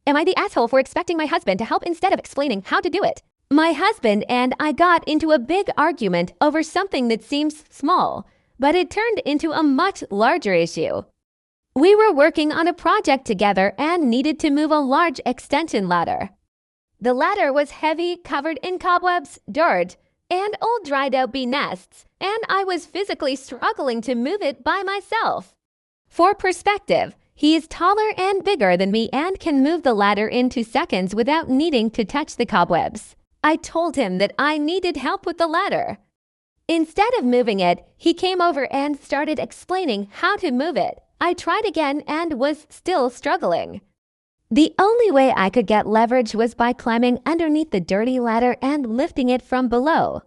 Am I the asshole for expecting my husband to help instead of explaining how to do it? My husband and I got into a big argument over something that seems small, but it turned into a much larger issue. We were working on a project together and needed to move a large extension ladder. The ladder was heavy, covered in cobwebs, dirt, and old dried-out bee nests, and I was physically struggling to move it by myself. For perspective, he is taller and bigger than me and can move the ladder in 2 seconds without needing to touch the cobwebs. I told him that I needed help with the ladder. Instead of moving it, he came over and started explaining how to move it. I tried again and was still struggling. The only way I could get leverage was by climbing underneath the dirty ladder and lifting it from below.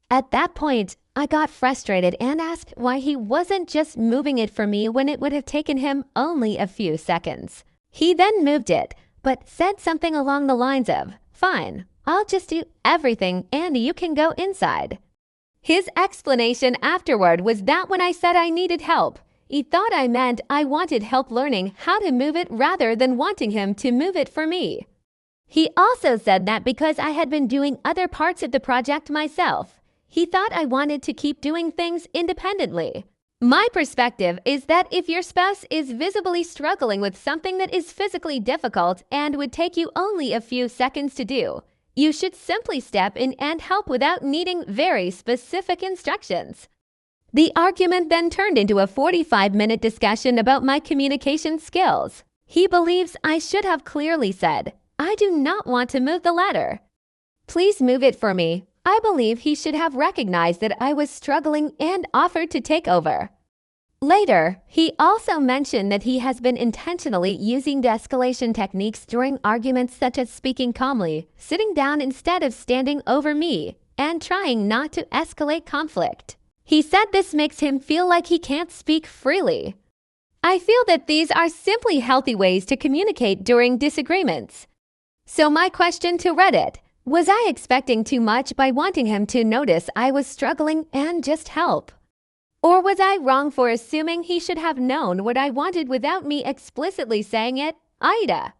At that point, I got frustrated and asked why he wasn't just moving it for me when it would have taken him only a few seconds. He then moved it, but said something along the lines of, "Fine, I'll just do everything and you can go inside." His explanation afterward was that when I said I needed help, he thought I meant I wanted help learning how to move it rather than wanting him to move it for me. He also said that because I had been doing other parts of the project myself, he thought I wanted to keep doing things independently. My perspective is that if your spouse is visibly struggling with something that is physically difficult and would take you only a few seconds to do, you should simply step in and help without needing very specific instructions. The argument then turned into a 45-minute discussion about my communication skills. He believes I should have clearly said, "I do not want to move the ladder. Please move it for me." I believe he should have recognized that I was struggling and offered to take over. Later, he also mentioned that he has been intentionally using de-escalation techniques during arguments such as speaking calmly, sitting down instead of standing over me, and trying not to escalate conflict. He said this makes him feel like he can't speak freely. I feel that these are simply healthy ways to communicate during disagreements. So my question to Reddit: was I expecting too much by wanting him to notice I was struggling and just help? Or was I wrong for assuming he should have known what I wanted without me explicitly saying it? AITA.